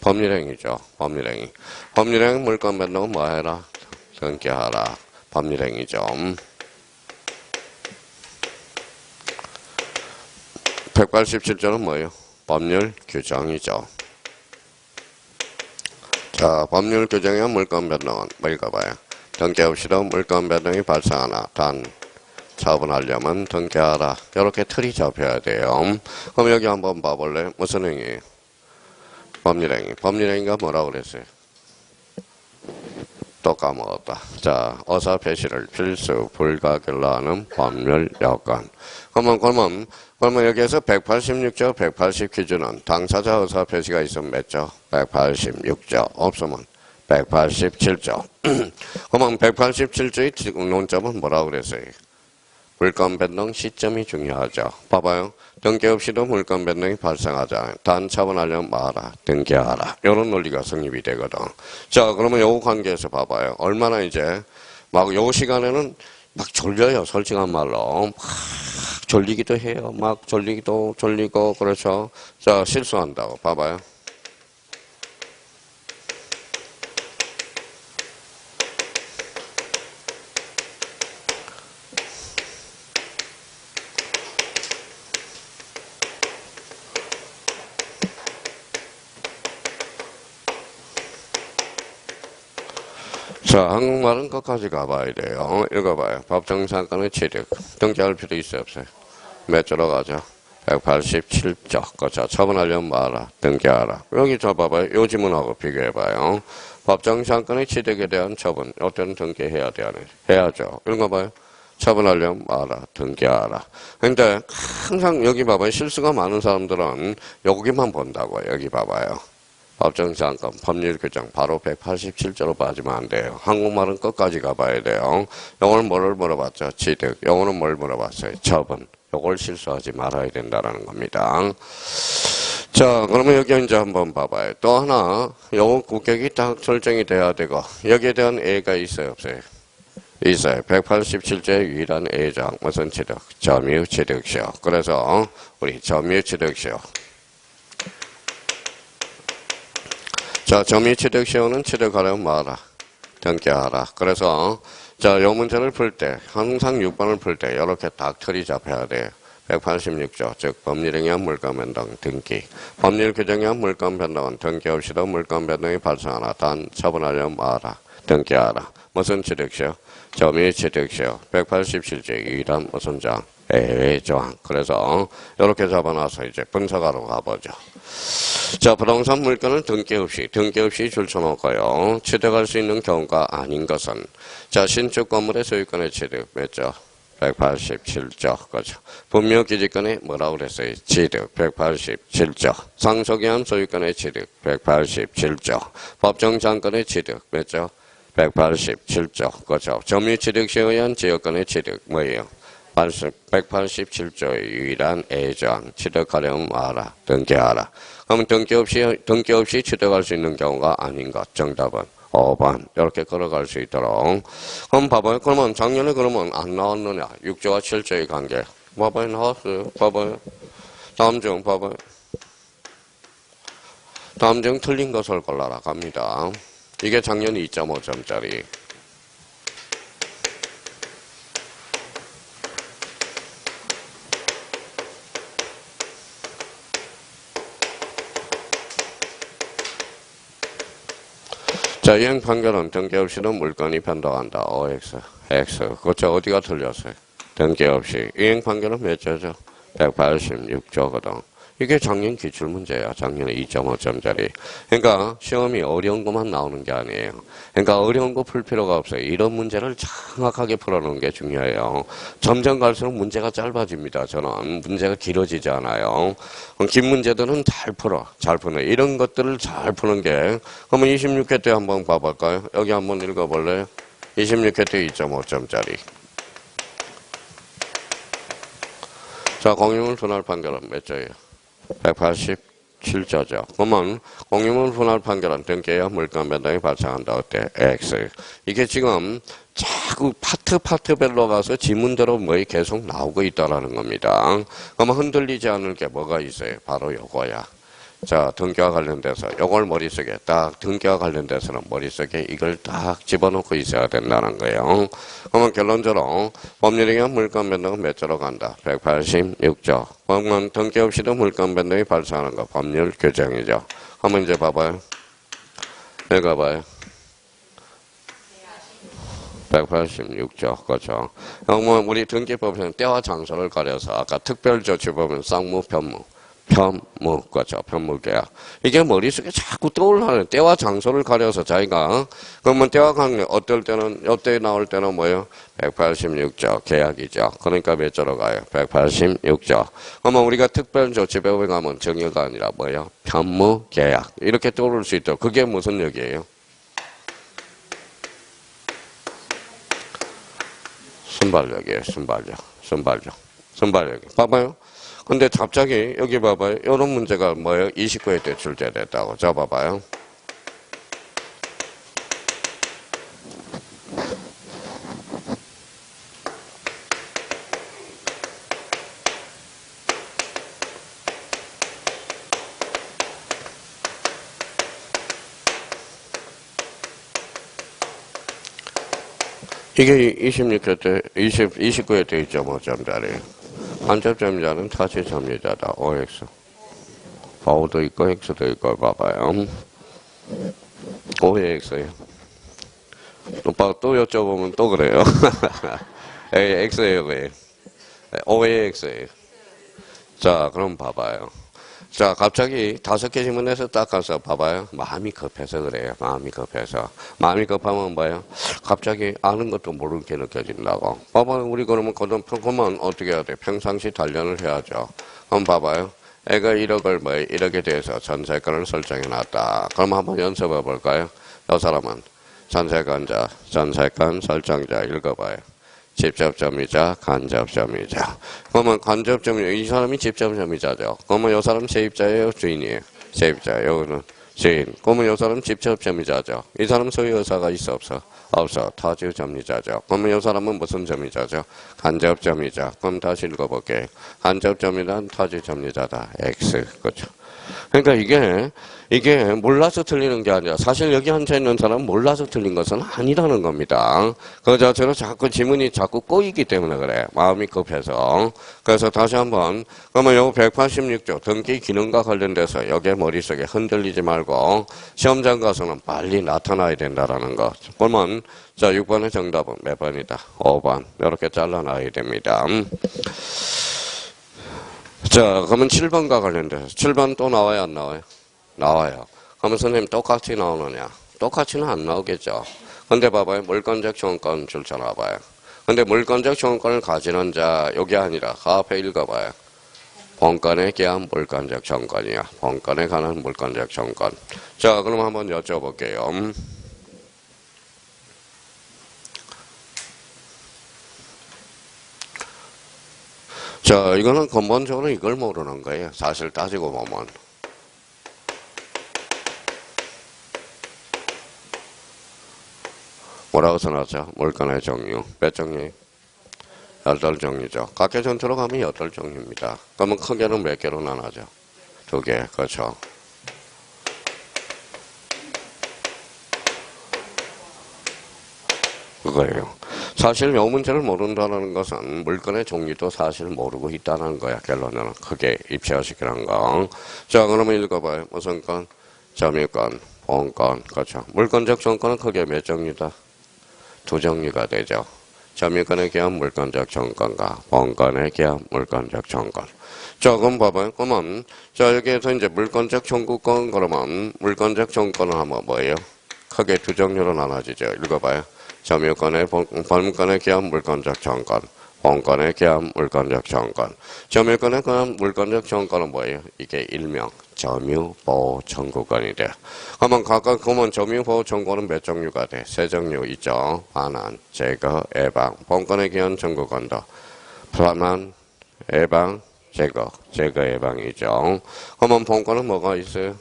법률행위죠. 법률행위. 법률행위 물건 변동은 뭐 해라? 등기하라. 법률행위죠. 187조는 뭐예요? 법률 규정이죠. 자, 법률 규정의 물건 변동은 뭐 읽어봐요. 등기 없이도 물건 변동이 발생하나 단 처분하려면 등기하라. 이렇게 틀이 잡혀야 돼요. 그럼 여기 한번 봐볼래? 무슨 행위예요? 법률행위. 법률행위가 뭐라고 그랬어요? 또 까먹었다. 자, 의사표시를 필수 불가결로 하는 법률 요건. 그러면 여기에서 186조, 180 기준은 당사자 의사표시가 있으면 몇 조? 186조. 없으면 187조. 그러면 187조의 논점은 뭐라고 그랬어요? 물건 변동 시점이 중요하죠. 봐봐요. 등기 없이도 물건 변동이 발생하잖아요. 단 처분하려면 뭐하라? 등기하라. 이런 논리가 성립이 되거든. 자, 그러면 요 관계에서 봐봐요. 얼마나 이제 막 요 시간에는 막 졸려요. 솔직한 말로. 막 졸리기도 해요. 막 졸리고, 그렇죠. 자, 실수한다고. 봐봐요. 자, 한국말은 끝까지 가봐야 돼요. 읽어봐요. 법정사건의 취득. 등기할 필요 있어요, 없어요? 몇 조로 가죠? 187조. 그렇죠. 처분하려면 말아. 등기하라. 여기 저 봐봐요. 요 지문하고 비교해봐요. 법정사건의 취득에 대한 처분. 어떤 등기해야 돼요? 해야죠. 읽어봐요. 처분하려면 말아. 등기하라. 근데 항상 여기 봐봐요. 실수가 많은 사람들은 여기만 본다고요. 여기 봐봐요. 법정사건, 법률 규정 바로 187조로 빠지면 안 돼요. 한국말은 끝까지 가봐야 돼요. 영어는 뭐를 물어봤죠? 취득. 영어는 뭘 물어봤어요? 처분. 요걸 실수하지 말아야 된다는 겁니다. 자, 그러면 여기 이제 한번 봐봐요. 또 하나, 요거 국격이 딱 설정이 돼야 되고, 여기에 대한 예가 있어요, 없어요? 있어요. 187조의 유일한 예정. 무슨 취득? 점유 취득시효. 그래서 우리 점유 취득시효. 자, 점유 취득시효는 취득하려면 말아. 등기하라. 그래서 자, 요 문제를 풀 때 항상 6번을 풀 때 이렇게 딱 틀이 잡혀야 돼요. 186조, 즉 법률행위 의한 물권 변동 등기. 법률 규정에 의한 물권 변동은 등기 없이도 물권 변동이 발생하나 단 처분하려면 말아. 등기하라. 무슨 취득시효? 점유 취득시효. 187조 유일한 무슨 장? 예외 조항. 그래서 이렇게 잡아놔서 이제 분석하러 가보죠. 자, 부동산 물건을 등기 없이 줄쳐놓고요. 취득할 수 있는 경우가 아닌 것은 자, 신축 건물의 소유권의 취득 몇 조? 187조. 그죠. 분묘기지권의 뭐라고 그랬어요? 취득 187조. 상속의한 소유권의 취득 187조. 법정장권의 취득 몇 조? 187조. 그죠. 점유취득시에 의한 지역권의 취득 뭐예요? 187조의 유일한 예정. 취득하려면 알아. 등기하라. 그러면 등기 없이 취득할 수 있는 경우가 아닌 것. 정답은 5번. 이렇게 걸어갈 수 있도록. 그럼 봐봐요. 그러면 작년에 그러면 안 나왔느냐? 6조와 7조의 관계. 봐봐요. 나왔어요. 봐봐요. 다음 중 봐봐요. 다음 중 틀린 것을 골라라 갑니다. 이게 작년 2.5점짜리. 자, 이행 판결은 등기 없이는 물건이 변동한다. OX, X. 그쵸, 어디가 틀렸어요? 등기 없이. 이행 판결은 몇 조죠? 186조거든. 이게 작년 기출문제야. 작년에 2.5점짜리. 그러니까 시험이 어려운 것만 나오는 게 아니에요. 그러니까 어려운 거 풀 필요가 없어요. 이런 문제를 정확하게 풀어놓는 게 중요해요. 점점 갈수록 문제가 짧아집니다. 저는 문제가 길어지지 않아요. 긴 문제들은 잘 풀어. 잘 푸는 이런 것들을 잘 푸는 게 그러면 26회 때 한번 봐볼까요? 여기 한번 읽어볼래요? 26회 때 2.5점짜리. 자, 공유물 분할 판결은 몇 조예요? 187조죠. 그러면 공유물 분할 판결은 등기해야 물권 변동이 발생한다. 어때? X. 이게 지금 자꾸 파트별로 가서 지문대로 뭐에 계속 나오고 있다라는 겁니다. 그러면 흔들리지 않을 게 뭐가 있어요? 바로 요거야. 자, 등기와 관련돼서 요걸 머릿속에 딱 등기와 관련돼서는 머릿속에 이걸 딱 집어넣고 있어야 된다는 거예요. 그러면 결론적으로 법률에 의한 물권 변동은 몇 조로 간다? 186조. 그러면 등기 없이도 물권 변동이 발생하는 거 법률 규정이죠. 한번 이제 봐봐요. 읽어봐요. 186조. 그렇죠. 그러면 우리 등기법에서는 때와 장소를 가려서 아까 특별조치 보면 쌍무, 편무. 그렇죠. 편무계약. 이게 머릿속에 자꾸 떠올라요. 때와 장소를 가려서 자기가. 그러면 때와 관계, 어떨 때는, 요때 나올 때는 뭐예요? 186조 계약이죠. 그러니까 몇 조로 가요? 186조. 그러면 우리가 특별조치법에 가면 정의가 아니라 뭐예요? 편무계약. 이렇게 떠오를 수 있도록. 그게 무슨 역이에요? 순발력이에요. 순발력. 봐봐요. 근데 갑자기 여기 봐봐요. 이런 문제가 뭐예요? 29회 때 출제됐다고. 자, 봐봐요. 이게 29에 돼 있죠, 뭐, 점자리. 간접점자는 타지 점유자다, OX. 바우도 있고, X도 있고, 봐봐요. OX예요. 또 여쭤보면 또 그래요. X예요, 왜? OX예요. 자, 그럼 봐봐요. 자, 갑자기 5개 질문에서 딱 가서 봐봐요. 마음이 급해서 그래요. 마음이 급해서. 마음이 급하면 뭐예요? 갑자기 아는 것도 모르게 느껴진다고. 봐봐요. 우리 그러면 그러면 어떻게 해야 돼? 평상시 단련을 해야죠. 그럼 봐봐요. 애가 1억을 뭐예요? 1억에 대해서 전세권을 설정해 놨다. 그럼 한번 연습해 볼까요? 이 사람은 전세권자, 전세권 설정자 읽어봐요. 직접점이자 간접점이자. 그러면 간접점이 이 사람이 직접점이자죠. 그러면 이 사람 세입자예요, 주인이에요? 세입자. 여기는 주인. 그러면 이 사람 직접점이자죠. 이 사람 소유의사가 있어 없어? 없어. 타주점이자죠. 그러면 이 사람은 무슨 점이자죠? 간접점이자. 그럼 다시 읽어볼게요. 간접점이란 타주점이자다. X. 그렇죠. 그러니까 이게 몰라서 틀리는 게 아니라 사실 여기 앉아 있는 사람은 몰라서 틀린 것은 아니라는 겁니다. 그 자체로 자꾸 지문이 자꾸 꼬이기 때문에 그래. 마음이 급해서. 그래서 다시 한번 그러면 요 186조 등기 기능과 관련돼서 여기 머릿속에 흔들리지 말고 시험장 가서는 빨리 나타나야 된다라는 거. 그러면 자 6번의 정답은 몇 번이다? 5번. 이렇게 잘라놔야 됩니다. 자, 그러면 7번과 관련돼서 7번 또 나와요, 안 나와요? 나와요. 그러면 선생님 똑같이 나오느냐? 똑같이는 안 나오겠죠. 근데 봐봐요. 물권적 청구권 줄잖아 봐요. 근데 물권적 청구권을 가지는 자, 여기 아니라 그 앞에 읽어봐요. 본건에 대한 물권적 청구권이야. 본건에 관한 물권적 청구권. 자, 그럼 한번 여쭤볼게요. 자, 이거는 근본적으로 이걸 모르는 거예요. 사실 따지고 보면. 뭐라고 써놨죠? 물건의 종류. 몇 종류? 8종류죠. 각계 전투로 가면 8종류입니다. 그러면 크게는 몇 개로 나눠죠? 2개. 그렇죠. 그거예요. 사실 이 문제를 모른다는 것은 물건의 종류도 사실 모르고 있다는 거야. 결론은 크게 입체화시키는 거. 자, 그러면 읽어봐요. 무슨 건? 점유권, 본권. 그렇죠. 물건적 정권은 크게 몇 종류다? 2종류가 되죠. 점유권에 대한 물건적 정권과 본권에 대한 물건적 정권. 자, 그럼 봐봐요. 그러면 자, 여기에서 이제 물건적 청구권 그러면 물건적 정권은 하면 뭐예요? 크게 2종류로 나눠지죠. 읽어봐요. 점유권의 본권에 대한 물건적 정권, 본권에 대한 물건적 정권. 점유권에 관한 물건적 정권은 뭐예요? 이게 일명 점유보호 청구권이 돼. 그러면 각각 그러면 점유보호 청구권은 몇 종류가 돼? 3종류 있죠. 반환, 제거, 예방. 본권에 대한 청구권도 반환, 예방, 제거, 예방이죠. 그러면 본권은 뭐가 있어요?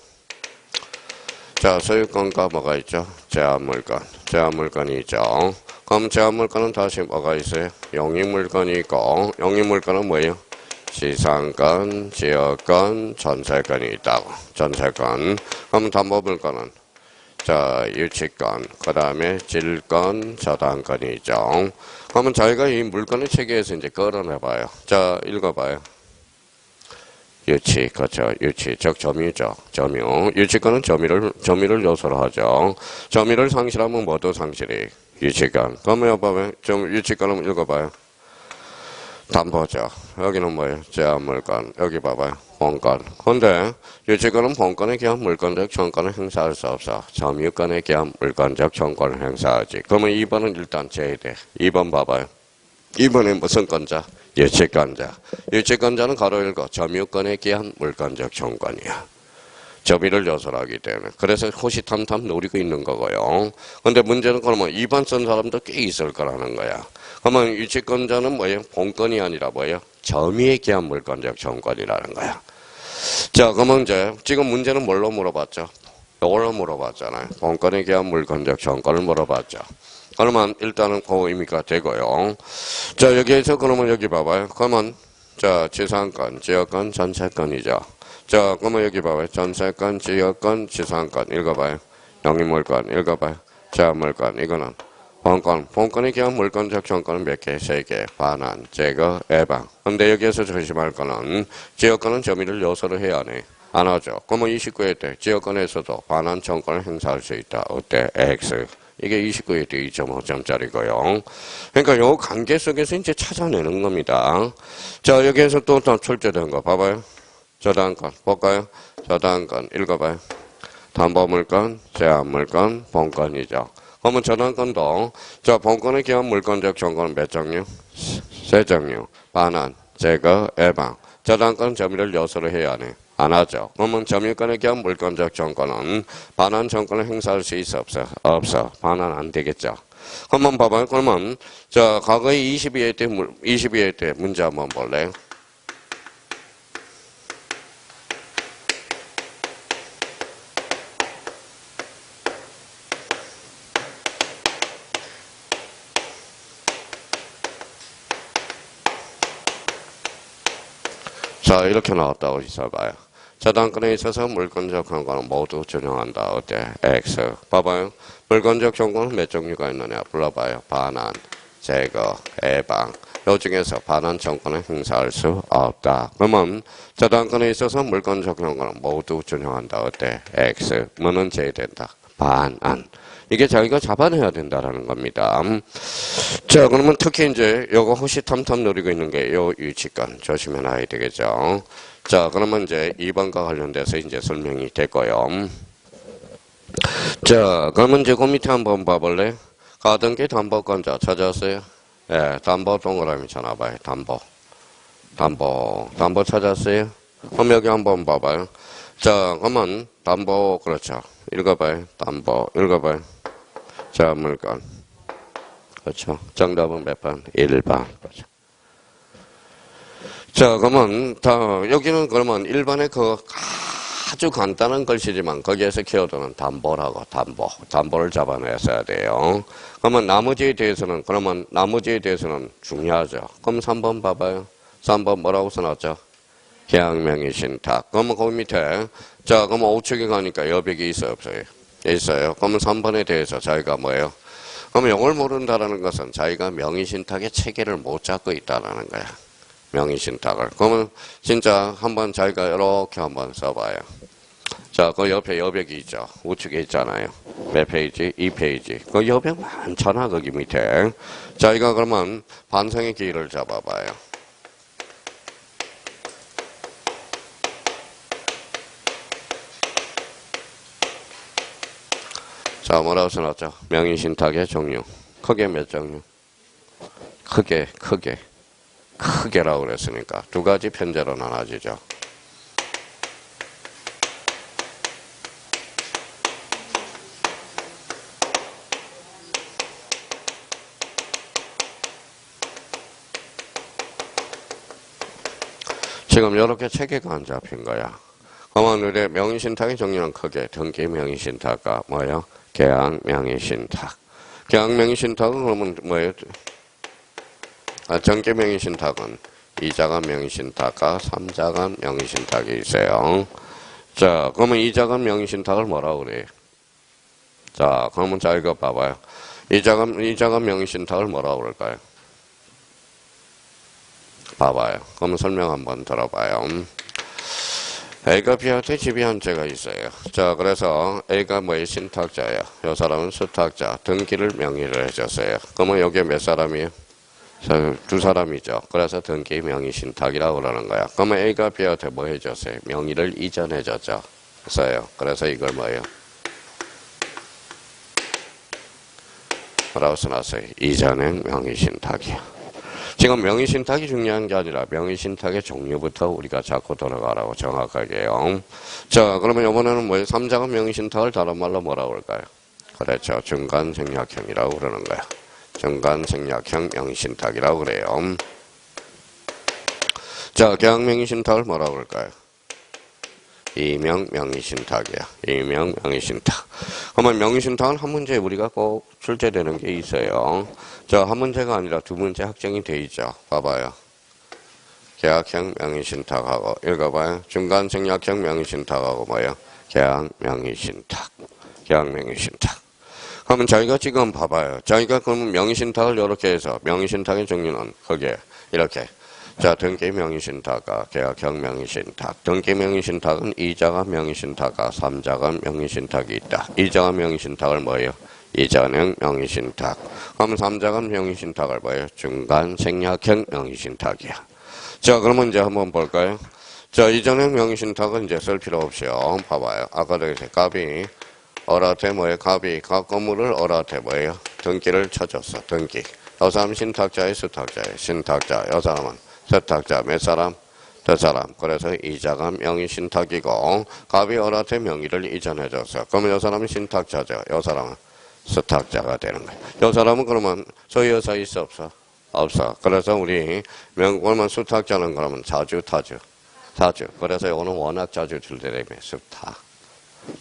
자, 소유권과 뭐가 있죠? 제한물권. 제한물권이 있죠. 그럼 제한물권은 다시 뭐가 있어요? 용익물권이 있고, 용익물권은 뭐예요? 지상권, 지역권, 전세권이 있다고. 전세권. 그럼 담보물권은? 자, 유치권, 그 다음에 질권, 저당권이 있죠. 그러면 저희가 이 물권의 체계에서 이제 끌어내봐요. 자, 읽어봐요. 유치, 그렇죠. 유치, 즉 점유죠. 점유. 유치권은 점유를 요소로 하죠. 점유를 상실하면 뭐도 상실이? 유치권. 그러면 여봐요. 좀 유치권은 읽어봐요. 담보죠. 여기는 뭐예요? 제한물권. 여기 봐봐요. 본권. 근데 유치권은 본권에 대한 물권적 청권을 행사할 수 없어. 점유권에 대한 물권적 청권을 행사하지. 그러면 2번은 일단 제외돼. 2번 봐봐요. 2번은 무슨 권자? 유치권자. 유치권자는 가로 읽어 점유권에 대한 물권적 청권이야. 점유를 요소로 하기 때문에. 그래서 호시탐탐 노리고 있는 거고요. 근데 문제는 그러면 2번 쓴 사람도 꽤 있을 거라는 거야. 그러면 유치권자는 뭐예요? 본권이 아니라 뭐예요? 점유에 대한 물권적 청권이라는 거야. 자, 그러면 이제 지금 문제는 뭘로 물어봤죠? 이걸로 물어봤잖아요. 본권에 대한 물권적 청권을 물어봤죠. 그러면 일단은 그 의미가 되고요. 자, 여기에서 그러면 여기 봐봐요. 그러면 자, 지상권, 지역권, 전세권이죠. 자, 그러면 여기 봐봐요. 전세권, 지역권, 지상권 읽어봐요. 영입물권 읽어봐요. 제한물권 이거는 본건에 기한 물권적 정권은 몇 개? 3개. 반환, 제거, 예방. 근데 여기에서 조심할 거는 지역권은 점유를 요소로 해야 하네. 안 하죠. 그러면 29회 때 지역권에서도 반환 정권을 행사할 수 있다. 어때? X. 이게 29회 때 2.5점짜리고요. 그러니까 요 관계 속에서 이제 찾아내는 겁니다. 자, 여기에서 또 출제된 거 봐봐요. 저 다음 건 볼까요? 저 다음 건 읽어봐요. 담보물건, 제한물건, 본건이죠. 그러면 저 다음 건도 자, 본건에 기한 물권적 정권은 몇 종류? 3종류. 반환, 제거, 예방. 저 다음 건 점유를 요소로 해야 하네. 안 하죠. 그러면 점유권에 기한 물권적 정권은 반환 정권을 행사할 수 있어 없어? 없어. 반환 안 되겠죠. 한번 봐봐요. 그러면 자, 과거에 22회 때 문제 한번 볼래요? 자, 이렇게 나왔다고 있어봐요. 저당권에 있어서 물권적 정권은 모두 준용한다. 어때? X. 봐봐요. 물권적 정권은 몇 종류가 있느냐? 불러봐요. 반환, 제거, 예방. 요 중에서 반환 정권을 행사할 수 없다. 그러면 저당권에 있어서 물권적 정권은 모두 준용한다. 어때? X. 뭐는 제외된다. 반환. 이게 자기가 잡아내야 된다라는 겁니다. 자, 그러면 특히 이제 요거 호시탐탐 노리고 있는 게 요 유치권 조심해놔야 되겠죠. 자, 그러면 이제 2번과 관련돼서 이제 설명이 됐고요. 자, 그러면 이제 그 밑에 한번 봐볼래? 가등기 담보권자 찾았어요? 예, 담보 동그라미 쳐놔봐요. 담보 찾았어요? 그럼 여기 한번 봐봐요. 자, 그러면 담보, 그렇죠. 읽어봐요. 담보, 읽어봐요. 자, 물건. 그렇죠. 정답은 몇 번? 1번. 그렇죠. 자, 그러면, 여기는 그러면 1번에 그 아주 간단한 글씨지만 거기에서 키워드는 담보라고, 담보를 잡아냈어야 돼요. 그러면 나머지에 대해서는 중요하죠. 그럼 3번 봐봐요. 3번 뭐라고 써놨죠? 계약명의 신탁. 그러면 거기 밑에, 자, 그러면 우측에 가니까 여백이 있어요, 없어요? 있어요. 그러면 3번에 대해서 자기가 뭐예요? 그러면 이걸 모른다라는 것은 자기가 명의신탁의 체계를 못 잡고 있다라는 거야. 명의신탁을. 그러면 진짜 한번 자기가 이렇게 한번 써봐요. 자, 그 옆에 여백이 있죠. 우측에 있잖아요. 몇 페이지? 2페이지. 그 여백 많잖아, 거기 밑에. 자기가 그러면 반성의 기회를 잡아봐요. 자, 뭐라고 써놨죠? 명의신탁의 종류. 크게 몇 종류? 크게라고 그랬으니까 두 가지 편제로 나눠지죠. 지금 이렇게 체계가 안 잡힌 거야. 그러면 우리 명의신탁의 종류는 크게 등기 명의신탁과 뭐예요? 계약 명의신탁. 계약 명의신탁은 그러면 뭐예요? 정기 명의신탁은 2자간 명의신탁과 3자간 명의신탁이 있어요. 자, 그러면 2자간 명의신탁을 뭐라고 그래요? 자, 그러면 자, 이거 봐봐요. 2자간 명의신탁을 뭐라고 그럴까요? 봐봐요. 그러면 설명 한번 들어봐요. A가 B한테 지배한 죄가 있어요. 자, 그래서 A가 뭐의 신탁자예요. 이 사람은 수탁자, 등기를 명의를 해줬어요. 그러면 여기에 몇 사람이에요? 두 사람이죠. 그래서 등기 명의 신탁이라고 그러는 거야. 그러면 A가 B한테 뭐 해줬어요? 명의를 이전해줬죠. 그래서 이걸 뭐예요? 뭐라고 써놨어요? 이전행 명의 신탁이야. 지금 명의신탁이 중요한 게 아니라 명의신탁의 종류부터 우리가 잡고 들어가라고 정확하게요. 자, 그러면 이번에는 뭐예요? 3자간 명의신탁을 다른 말로 뭐라고 할까요? 그렇죠. 중간생략형이라고 그러는 거야. 중간생략형 명의신탁이라고 그래요. 자, 계약명의신탁을 뭐라고 할까요? 이명명의신탁이야. 이명명의신탁. 그러면 명의신탁은 한 문제에 우리가 꼭 출제되는 게 있어요. 자, 한 문제가 아니라 두 문제 확정이 돼 있죠. 봐봐요. 계약형 명의신탁하고 읽어봐요. 중간생략형 명의신탁하고 뭐예요? 계약명의신탁. 계약명의신탁. 그러면 자기가 지금 봐봐요. 자기가 그러면 명의신탁을 이렇게 해서 명의신탁의 종류는 거기에 이렇게. 자, 등기 명의신탁과 계약형 명의신탁. 등기 명의신탁은 이자가 명의신탁과 삼자가 명의신탁이 있다. 이자가 명의신탁을 뭐예요? 이자는 명의신탁. 그러면 삼자가 명의신탁을 뭐예요? 중간 생략형 명의신탁이야. 자, 그러면 이제 한번 볼까요? 자, 이전형 명의신탁은 이제 쓸 필요 없이요. 봐봐요. 아까도 이제 값이 어라테 뭐예요? 값이 각 건물을 어라테 뭐예요? 등기를 쳐줬어. 등기. 요 사람 신탁자의 수탁자의 신탁자. 요 사람은 세탁자. 몇 사람? 두 사람. 그래서 이자가 명의신탁이고 값이 어라테 명의를 이전해줬어. 그러면 요 사람은 신탁자죠. 요 사람은 수탁자가 되는 거예요. 요 사람은 그러면 소유여사 있어 없어? 없어. 그래서 우리 그러면 수탁자는 그러면 자주 타주. 자주. 그래서 이거는 워낙 자주 들대면 수탁.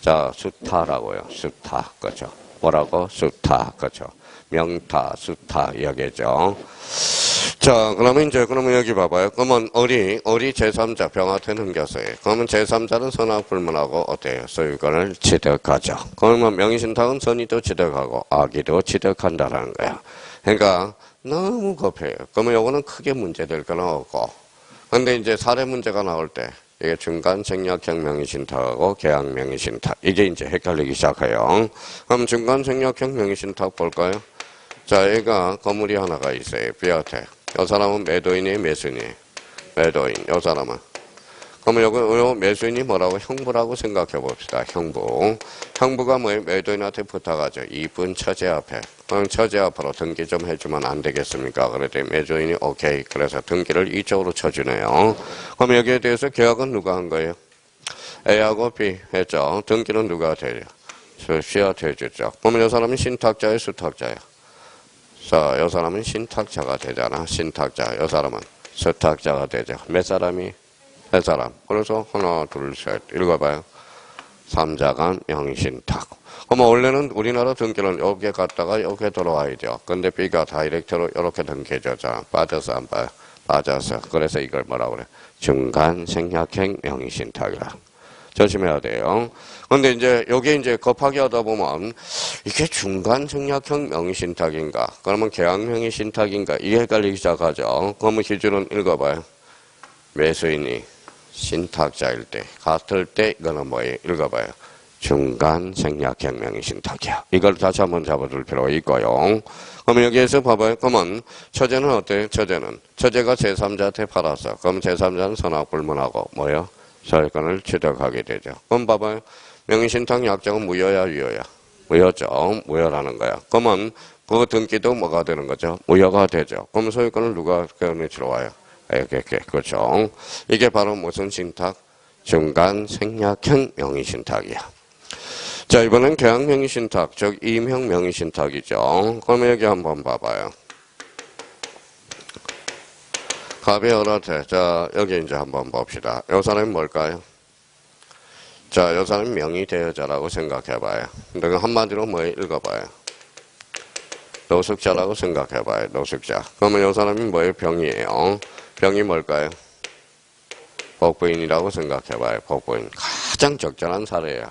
자, 수타라고요. 수타. 그죠. 뭐라고? 수타. 그죠. 명타, 수타, 여기죠. 자, 그러면 여기 봐봐요. 그러면 어리 제3자 병한테 넘겼어요. 그러면 제3자는 선악불문하고 어때요? 소유권을 취득하죠. 그러면 명의신탁은 선의도 취득하고 악의도 취득한다라는 거야. 그러니까 너무 급해요. 그러면 요거는 크게 문제될 건 없고. 근데 이제 사례 문제가 나올 때 이게 중간 생략형 명의신탁하고 계약 명의신탁. 이게 이제 헷갈리기 시작해요. 그럼 중간 생략형 명의신탁 볼까요? 자, 얘가 건물이 하나가 있어요. 비어테. 요 사람은 매도인이 매수인이에요. 매도인. 요 사람은. 그러면 요 매수인이 뭐라고? 형부라고 생각해 봅시다. 형부. 형부가 뭐예요? 매도인한테 부탁하죠. 이쁜 처제 앞에. 그럼 처제 앞으로 등기 좀 해주면 안 되겠습니까? 그랬더니 매도인이 오케이. 그래서 등기를 이쪽으로 쳐주네요. 그럼 여기에 대해서 계약은 누가 한 거예요? A하고 B 했죠. 등기는 누가 되죠? C한테 해줬죠. 그러면 요 사람은 신탁자예요? 수탁자예요? 자, 요 사람은 신탁자가 되잖아. 신탁자. 요 사람은 수탁자가 되죠. 몇 사람이? 세 사람. 그래서 하나, 둘, 셋. 읽어봐요. 삼자간 명의신탁. 그러면 원래는 우리나라 등기는 여기에 갔다가 여기에 들어와야죠. 근데 B가 다이렉트로 이렇게 등기해줘자. 빠져서 안 봐요. 빠져서. 그래서 이걸 뭐라고 그래? 중간 생략형 명의신탁이라. 조심해야 돼요. 근데 이제 여기 이제 급하게 하다 보면 이게 중간 생략형 명의신탁인가? 그러면 계약 명의신탁인가? 이게 헷갈리기 시작하죠. 그러면 기준은 읽어봐요. 매수인이 신탁자일 때, 같을 때 이거는 뭐예요? 읽어봐요. 중간 생략형 명의신탁이야. 이걸 다시 한번 잡아둘 필요가 있고요. 그러면 여기에서 봐봐요. 그러면 처제는 어때요? 처제가 제3자한테 팔았어. 그럼 제3자는 선악불문하고 뭐예요? 소유권을 취득하게 되죠. 그럼 봐봐요. 명의신탁 약정은 무효야, 유효야? 무효죠. 무효라는 거야. 그러면 그 등기도 뭐가 되는 거죠? 무효가 되죠. 그럼 소유권을 누가 끊으러 와요? 이렇게. 그렇죠. 이게 바로 무슨 신탁? 중간 생략형 명의신탁이야. 자, 이번엔 계약 명의신탁, 즉 임형 명의신탁이죠. 그러면 여기 한번 봐봐요. 갑이 어라테. 자, 여기 이제 한번 봅시다. 요 사람이 뭘까요? 자, 요 사람이 명의대여자라고 생각해봐요. 근데 한마디로 뭐 읽어봐요? 노숙자라고 생각해봐요. 노숙자. 그러면 요 사람이 뭐예요? 병이에요. 병이 뭘까요? 복부인이라고 생각해봐요. 복부인. 가장 적절한 사례예요.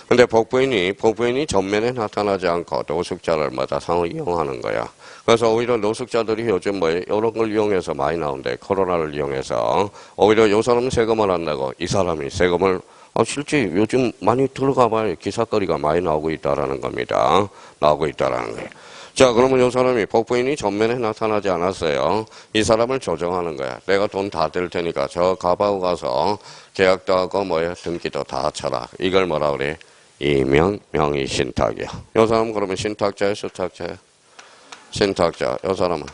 근데 복부인이 전면에 나타나지 않고 노숙자를 상을 이용하는 거야. 그래서 오히려 노숙자들이 요즘 이런 걸 이용해서 많이 나오는데, 코로나를 이용해서 오히려 요 사람은 세금을 안 내고 이 사람이 세금을 실제 요즘 많이 들어가봐요. 기사거리가 많이 나오고 있다라는 겁니다. 나오고 있다라는 거예요. 자, 그러면 요 사람이 복부인이 전면에 나타나지 않았어요. 이 사람을 조정하는 거야. 내가 돈 다 댈 테니까 저 가봐고 가서 계약도 하고 등기도 다 쳐라. 이걸 뭐라 그래? 이명 명의신탁이야. 요 사람은 그러면 신탁자예요, 수탁자예요? 신탁자. 요 사람은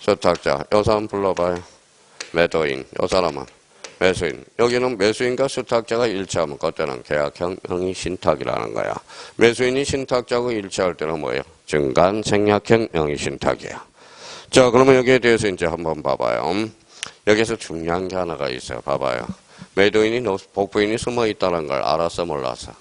수탁자. 요 사람 불러봐요. 매도인. 요 사람은 매수인. 여기는 매수인과 수탁자가 일치하면 그때는 계약형 명의신탁이라는 거야. 매수인이 신탁자하고 일치할 때는 뭐예요? 중간 생략형 명의신탁이야. 자, 그러면 여기에 대해서 이제 한번 봐봐요. 여기서 중요한 게 하나가 있어요. 봐봐요. 매도인이 복부인이 숨어 있다는 걸 알았어, 몰랐어?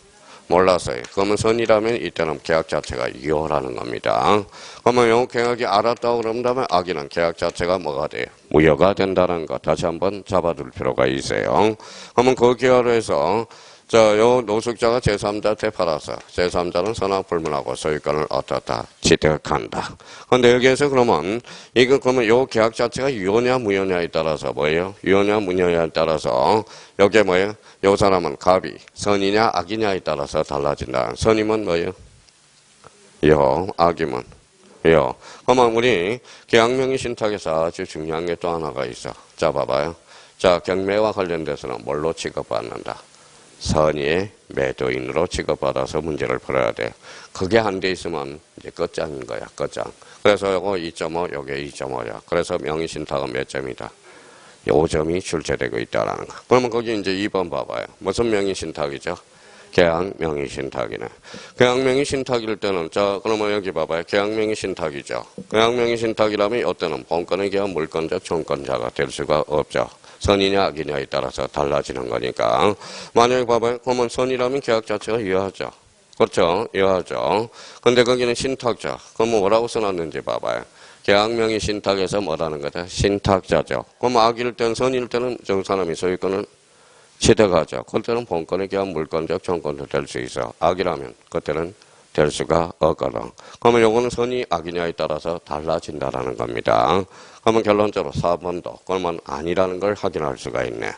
몰랐어요. 그러면 선이라면 이때는 계약 자체가 유효라는 겁니다. 그러면 요 계약이 알았다고 그런다면 악의는 계약 자체가 뭐가 돼요? 무효가 된다는 거 다시 한번 잡아둘 필요가 있어요. 그러면 그 기하로 해서 자, 요 노숙자가 제3자한테 팔아서 제3자는 선악불문하고 소유권을 어떻다 취득한다. 근데 여기에서 그러면 이거 그러면 요 계약 자체가 유효냐 무효냐에 따라서 뭐예요? 유효냐 무효냐에 따라서 여기에 뭐예요? 요 사람은 갑이 선이냐 악이냐에 따라서 달라진다. 선이면 뭐예요? 요, 악이면 요. 그러면 우리 계약명의 신탁에서 아주 중요한 게 또 하나가 있어. 자, 봐봐요. 자, 경매와 관련돼서는 뭘로 취급받는다? 선의의 매도인으로 취급받아서 문제를 풀어야 돼. 그게 안 돼 있으면 이제 끝장인 거야, 끝장. 그래서 요거 2.5, 요게 2.5야. 그래서 명의신탁은 몇 점이다? 5점이 출제되고 있다라는 거. 그러면 거기 이제 2번 봐봐요. 무슨 명의신탁이죠? 계약 명의신탁이네. 계약 명의신탁일 때는, 자, 그러면 여기 봐봐요. 계약 명의신탁이죠. 계약 명의신탁이라면 어때는 본건의 계약 물권자, 총권자가 될 수가 없죠. 선이냐 악이냐에 따라서 달라지는 거니까. 만약에 봐봐요. 그러면 선이라면 계약 자체가 유효하죠. 그렇죠? 유효하죠. 근데 거기는 신탁자. 그럼 뭐라고 써놨는지 봐봐요. 계약명의 신탁에서 뭐라는 거죠? 신탁자죠. 그럼 악일 때는 선일 때는 저 사람이 소유권을 취득하죠. 그때는 본건의 계약 물권적 총권도 될 수 있어. 악이라면 그때는 될 수가 없거든. 그러면 요거는 선이 악이냐에 따라서 달라진다라는 겁니다. 그러면 결론적으로 4번도 그러면 아니라는 걸 확인할 수가 있네.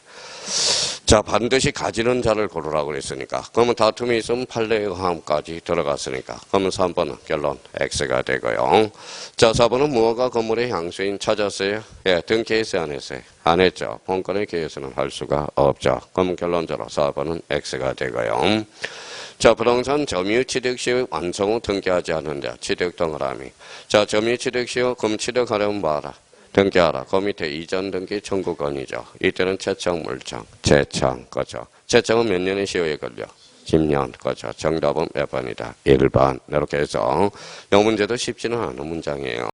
자, 반드시 가지는 자를 고르라고 그랬으니까. 그러면 다툼이 있으면 판례의 항까지 들어갔으니까. 그러면 3번은 결론 X가 되고요. 자, 4번은 무허가 건물의 향수인 찾았어요? 예, 등기에서 안 했어요? 안 했죠. 본건의 계에서는 할 수가 없죠. 그러면 결론적으로 4번은 X가 되고요. 자, 부동산 점유 취득 시 완성 후 등기하지 않은 자, 취득 동그라미. 자, 점유 취득 시 금 취득하려면 뭐하라? 등기하라. 그 밑에 이전 등기 청구권이죠. 이때는 채청 물청, 채청, 거죠. 채청은 몇 년의 시효에 걸려? 10년, 거죠. 정답은 몇 번이다? 1번. 이렇게 해서 이 문제도 쉽지는 않은 문장이에요.